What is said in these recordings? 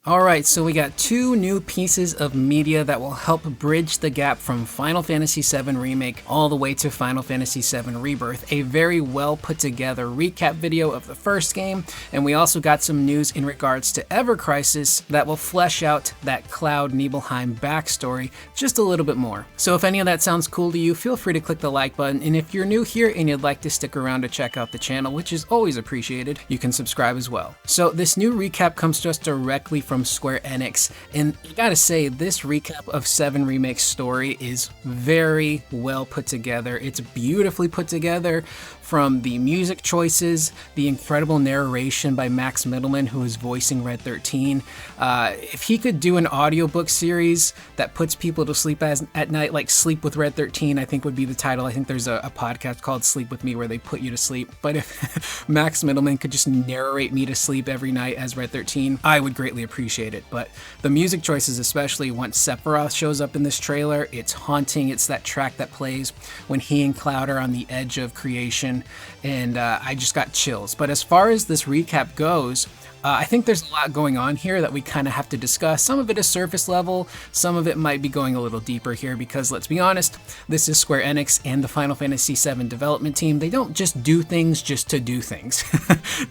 Alright, so we got two new pieces of media that will help bridge the gap from Final Fantasy VII Remake all the way to Final Fantasy VII Rebirth. A very well put together recap video of the first game, and we also got some news in regards to Ever Crisis that will flesh out that Cloud Nibelheim backstory just a little bit more. So if any of that sounds cool to you, feel free to click the like button, and if you're new here and you'd like to stick around to check out the channel, which is always appreciated, you can subscribe as well. So this new recap comes to us directly from Square Enix, and I gotta say, this recap of 7 Remake's story is very well put together. It's beautifully put together, from the music choices, the incredible narration by Max Mittelman, who is voicing Red 13. If he could do an audiobook series that puts people to sleep at night, like Sleep with Red 13, I think would be the title. I think there's a podcast called Sleep With Me where they put you to sleep. But if Max Mittelman could just narrate me to sleep every night as Red 13, I would greatly appreciate it. But the music choices, especially once Sephiroth shows up in this trailer, it's haunting. It's that track that plays when he and Cloud are on the edge of creation, and I just got chills. But as far as this recap goes, I think there's a lot going on here that we kind of have to discuss. Some of it is surface level, some of it might be going a little deeper here, because let's be honest, this is Square Enix and the Final Fantasy VII development team. They don't just do things just to do things.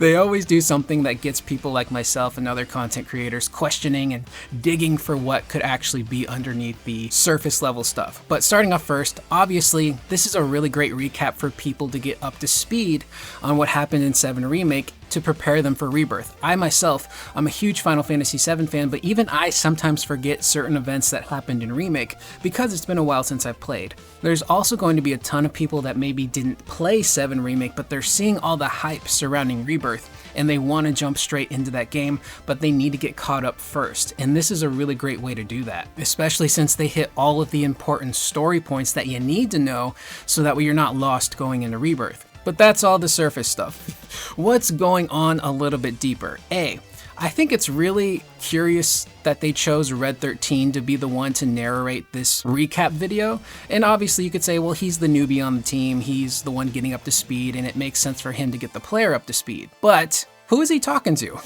They always do something that gets people like myself and other content creators questioning and digging for what could actually be underneath the surface level stuff. But starting off first, obviously, this is a really great recap for people to get up to speed on what happened in 7 Remake to prepare them for Rebirth. I myself, I'm a huge Final Fantasy VII fan, but even I sometimes forget certain events that happened in Remake because it's been a while since I've played. There's also going to be a ton of people that maybe didn't play 7 Remake, but they're seeing all the hype surrounding Rebirth, and they want to jump straight into that game, but they need to get caught up first. And this is a really great way to do that, especially since they hit all of the important story points that you need to know so that way you're not lost going into Rebirth. But that's all the surface stuff. What's going on a little bit deeper? I think it's really curious that they chose Red 13 to be the one to narrate this recap video. And obviously you could say, well, he's the newbie on the team, he's the one getting up to speed, and it makes sense for him to get the player up to speed. But who is he talking to?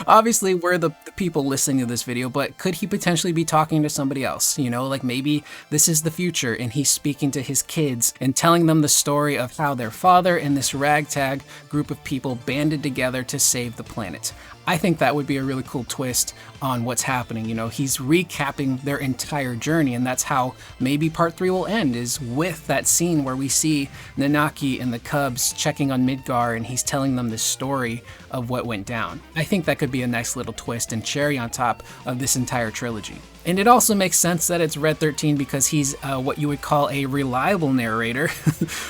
Obviously, we're the people listening to this video, but could he potentially be talking to somebody else? You know, like maybe this is the future and he's speaking to his kids and telling them the story of how their father and this ragtag group of people banded together to save the planet. I think that would be a really cool twist on what's happening. You know, he's recapping their entire journey, and that's how maybe part 3 will end, is with that scene where we see Nanaki and the Cubs checking on Midgar, and he's telling them the story of what went down. I think that could be a nice little twist and cherry on top of this entire trilogy. And it also makes sense that it's Red 13 because he's what you would call a reliable narrator,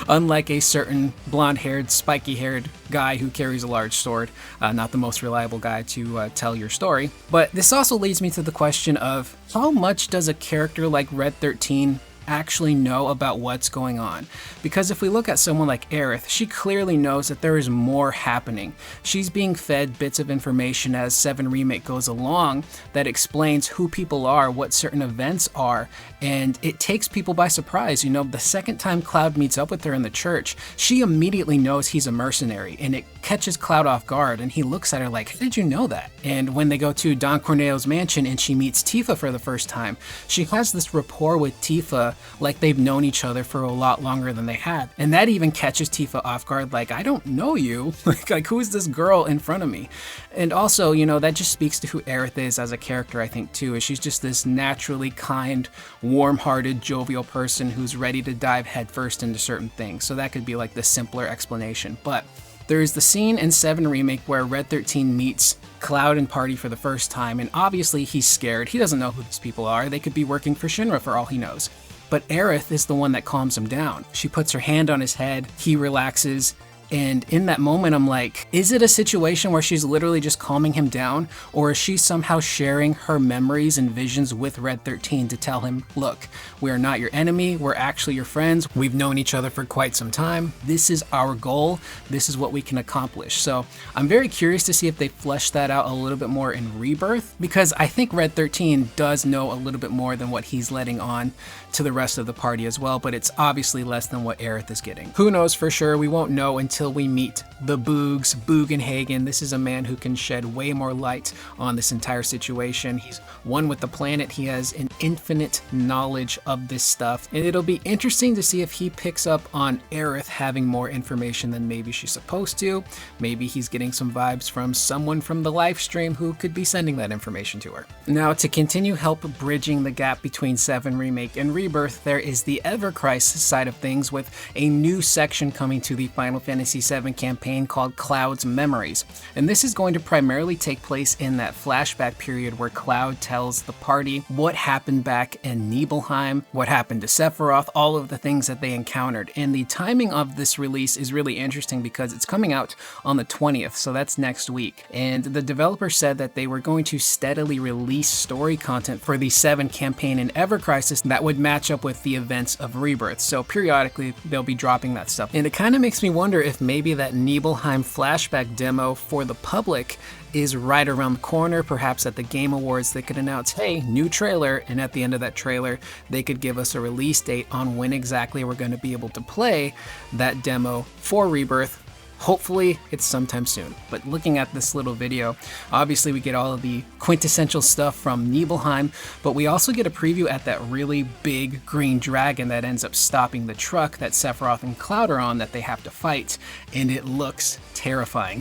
unlike a certain blonde-haired, spiky-haired guy who carries a large sword. Not the most reliable guy to tell your story. But this also leads me to the question of how much does a character like Red 13 actually know about what's going on? Because if we look at someone like Aerith, she clearly knows that there is more happening. She's being fed bits of information as 7 Remake goes along that explains who people are, what certain events are, and it takes people by surprise. You know, the second time Cloud meets up with her in the church, she immediately knows he's a mercenary, and it catches Cloud off guard, and he looks at her like, how did you know that? And when they go to Don Corneo's mansion and she meets Tifa for the first time, she has this rapport with Tifa like they've known each other for a lot longer than they had. And that even catches Tifa off guard, like, I don't know you. like who is this girl in front of me? And also, you know, that just speaks to who Aerith is as a character, I think, too, is she's just this naturally kind, warm-hearted, jovial person who's ready to dive headfirst into certain things. So that could be like the simpler explanation. But there is the scene in 7 Remake where Red 13 meets Cloud and party for the first time, and obviously he's scared. He doesn't know who these people are. They could be working for Shinra for all he knows. But Aerith is the one that calms him down. She puts her hand on his head, he relaxes, and in that moment I'm like, is it a situation where she's literally just calming him down, or is she somehow sharing her memories and visions with Red 13 to tell him, look, we're not your enemy, we're actually your friends, we've known each other for quite some time, this is our goal, this is what we can accomplish. So I'm very curious to see if they flesh that out a little bit more in Rebirth, because I think Red 13 does know a little bit more than what he's letting on to the rest of the party as well, but it's obviously less than what Aerith is getting. Who knows for sure, we won't know until until we meet the Boogs, Bugenhagen. This is a man who can shed way more light on this entire situation. He's one with the planet. He has an infinite knowledge of this stuff. And it'll be interesting to see if he picks up on Aerith having more information than maybe she's supposed to. Maybe he's getting some vibes from someone from the live stream who could be sending that information to her. Now, to continue help bridging the gap between 7 Remake and Rebirth, there is the Ever Crisis side of things with a new section coming to the Final Fantasy VII campaign called Cloud's Memories. And this is going to primarily take place in that flashback period where Cloud tells the party what happened back in Nibelheim, what happened to Sephiroth, all of the things that they encountered. And the timing of this release is really interesting because it's coming out on the 20th, so that's next week. And the developer said that they were going to steadily release story content for the 7 campaign in Ever Crisis that would match up with the events of Rebirth. So periodically they'll be dropping that stuff. And it kind of makes me wonder if maybe that Nibelheim flashback demo for the public is right around the corner. Perhaps at the Game Awards they could announce, hey, new trailer, and at the end of that trailer they could give us a release date on when exactly we're going to be able to play that demo for Rebirth. Hopefully it's sometime soon. But looking at this little video, obviously we get all of the quintessential stuff from Nibelheim, but we also get a preview at that really big green dragon that ends up stopping the truck that Sephiroth and Cloud are on that they have to fight, and it looks terrifying.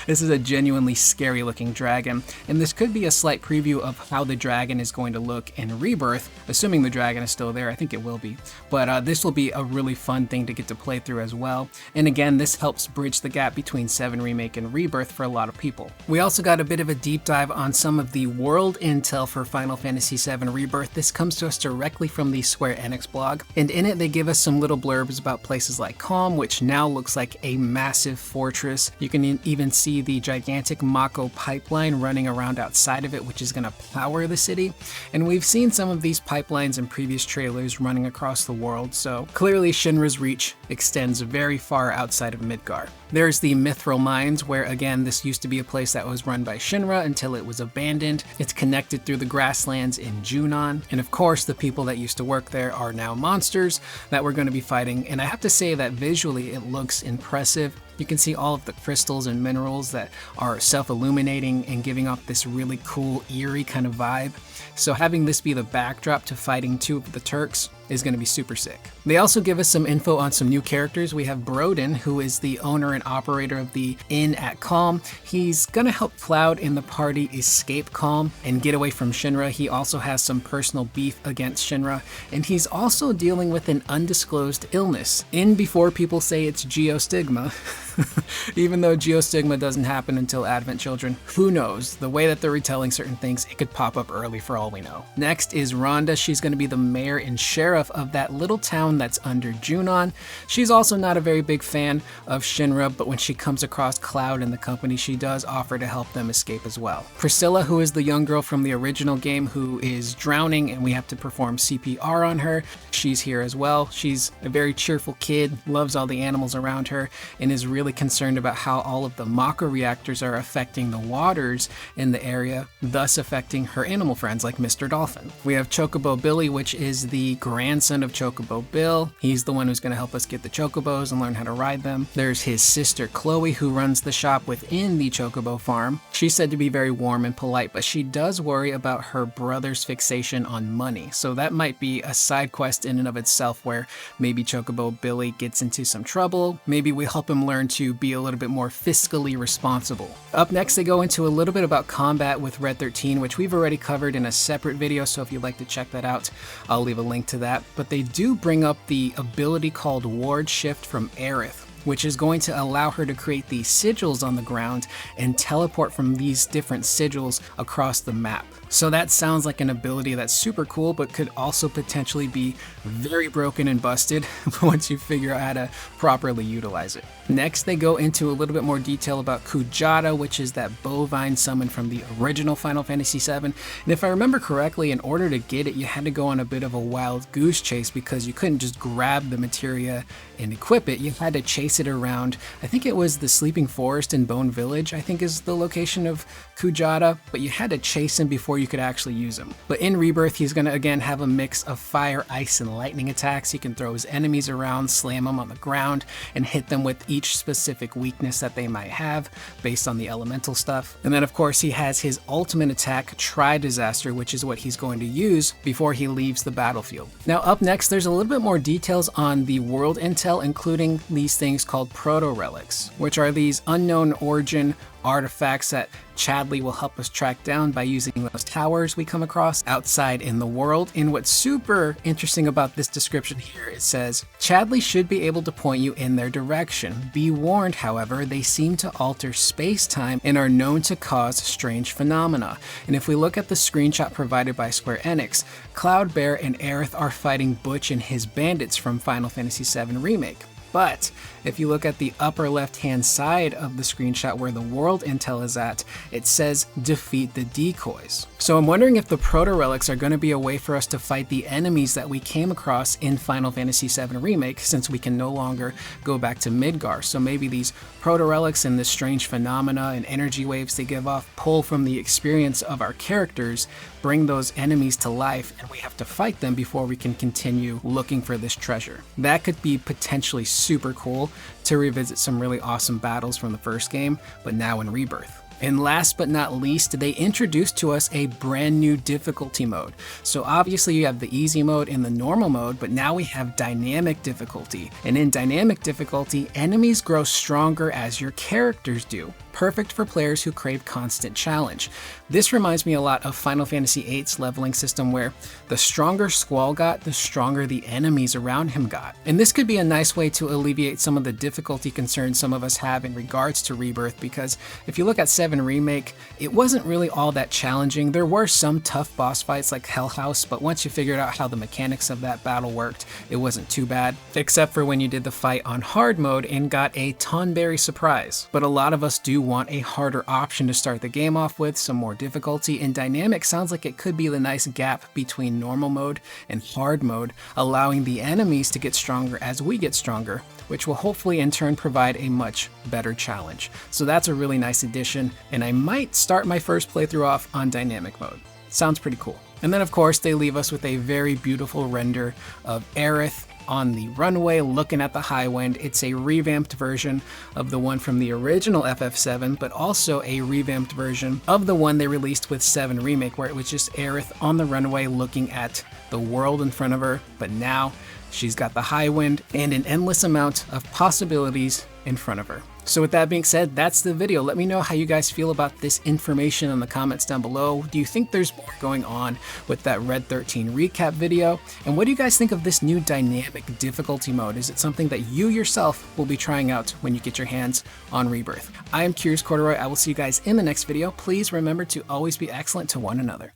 This is a genuinely scary looking dragon, and this could be a slight preview of how the dragon is going to look in Rebirth, assuming the dragon is still there. I think it will be. But this will be a really fun thing to get to play through as well. And again, this helps bridge the gap between 7 Remake and Rebirth for a lot of people. We also got a bit of a deep dive on some of the world intel for Final Fantasy VII Rebirth. This comes to us directly from the Square Enix blog, and in it they give us some little blurbs about places like Kalm, which now looks like a massive fortress. You can even see the gigantic Mako pipeline running around outside of it, which is going to power the city. And we've seen some of these pipelines in previous trailers running across the world, so clearly Shinra's reach extends very far outside of Midgar. There's the Mithril Mines, where again, this used to be a place that was run by Shinra until it was abandoned. It's connected through the grasslands in Junon. And of course, the people that used to work there are now monsters that we're going to be fighting. And I have to say that visually it looks impressive. You can see all of the crystals and minerals that are self-illuminating and giving off this really cool, eerie kind of vibe. So having this be the backdrop to fighting 2 of the Turks is going to be super sick. They also give us some info on some new characters. We have Broden, who is the owner and operator of the inn at Kalm. He's going to help Cloud and the party escape Kalm and get away from Shinra. He also has some personal beef against Shinra, and he's also dealing with an undisclosed illness. In before people say it's geostigma, even though geostigma doesn't happen until Advent Children, who knows? The way that they're retelling certain things, it could pop up early for all we know. Next is Rhonda. She's going to be the mayor and sheriff of that little town that's under Junon. She's also not a very big fan of Shinra, but when she comes across Cloud and the company, she does offer to help them escape as well. Priscilla, who is the young girl from the original game who is drowning and we have to perform CPR on her, she's here as well. She's a very cheerful kid, loves all the animals around her, and is really concerned about how all of the Mako reactors are affecting the waters in the area, thus affecting her animal friends like Mr. Dolphin. We have Chocobo Billy, which is the grandson of Chocobo Bill. He's the one who's going to help us get the Chocobos and learn how to ride them. There's his sister Chloe, who runs the shop within the Chocobo farm. She's said to be very warm and polite, but she does worry about her brother's fixation on money. So that might be a side quest in and of itself where maybe Chocobo Billy gets into some trouble. Maybe we help him learn to be a little bit more fiscally responsible. Up next, they go into a little bit about combat with Red 13, which we've already covered in a separate video, so if you'd like to check that out, I'll leave a link to that. But they do bring up the ability called Ward Shift from Aerith, which is going to allow her to create these sigils on the ground and teleport from these different sigils across the map. So that sounds like an ability that's super cool, but could also potentially be very broken and busted once you figure out how to properly utilize it. Next, they go into a little bit more detail about Kujata, which is that bovine summon from the original Final Fantasy VII. And if I remember correctly, in order to get it, you had to go on a bit of a wild goose chase because you couldn't just grab the materia and equip it. You had to chase chase it around. I think it was the Sleeping Forest in Bone Village, I think is the location of Kujata, but you had to chase him before you could actually use him. But in Rebirth, he's going to again have a mix of fire, ice, and lightning attacks. He can throw his enemies around, slam them on the ground, and hit them with each specific weakness that they might have based on the elemental stuff. And then of course he has his ultimate attack, Tri-Disaster, which is what he's going to use before he leaves the battlefield. Now up next, there's a little bit more details on the world intel, including these things called proto-relics, which are these unknown origin artifacts that Chadley will help us track down by using those towers we come across outside in the world. And what's super interesting about this description here, it says, Chadley should be able to point you in their direction. Be warned, however, they seem to alter space-time and are known to cause strange phenomena. And if we look at the screenshot provided by Square Enix, Cloudbear and Aerith are fighting Butch and his bandits from Final Fantasy VII Remake. But if you look at the upper left-hand side of the screenshot where the world intel is at, it says defeat the decoys. So I'm wondering if the proto-relics are going to be a way for us to fight the enemies that we came across in Final Fantasy VII Remake, since we can no longer go back to Midgar. So maybe these proto-relics and this strange phenomena and energy waves they give off pull from the experience of our characters, bring those enemies to life, and we have to fight them before we can continue looking for this treasure. That could be potentially super cool to revisit some really awesome battles from the first game, but now in Rebirth. And last but not least, they introduced to us a brand new difficulty mode. So obviously you have the easy mode and the normal mode, but now we have dynamic difficulty. And in dynamic difficulty, enemies grow stronger as your characters do. Perfect for players who crave constant challenge. This reminds me a lot of Final Fantasy VIII's leveling system, where the stronger Squall got, the stronger the enemies around him got. And this could be a nice way to alleviate some of the difficulty concerns some of us have in regards to Rebirth, because if you look at 7 Remake, it wasn't really all that challenging. There were some tough boss fights like Hell House, but once you figured out how the mechanics of that battle worked, it wasn't too bad, except for when you did the fight on hard mode and got a Tonberry surprise. But a lot of us do want a harder option to start the game off with, some more difficulty, and dynamic sounds like it could be the nice gap between normal mode and hard mode, allowing the enemies to get stronger as we get stronger, which will hopefully in turn provide a much better challenge. So that's a really nice addition, and I might start my first playthrough off on dynamic mode. Sounds pretty cool. And then of course they leave us with a very beautiful render of Aerith on the runway looking at the high wind. It's a revamped version of the one from the original FF7, but also a revamped version of the one they released with 7 Remake, where it was just Aerith on the runway looking at the world in front of her, but now she's got the high wind and an endless amount of possibilities in front of her. So with that being said, that's the video. Let me know how you guys feel about this information in the comments down below. Do you think there's more going on with that Red 13 recap video? And what do you guys think of this new dynamic difficulty mode? Is it something that you yourself will be trying out when you get your hands on Rebirth? I am Curious Corduroy. I will see you guys in the next video. Please remember to always be excellent to one another.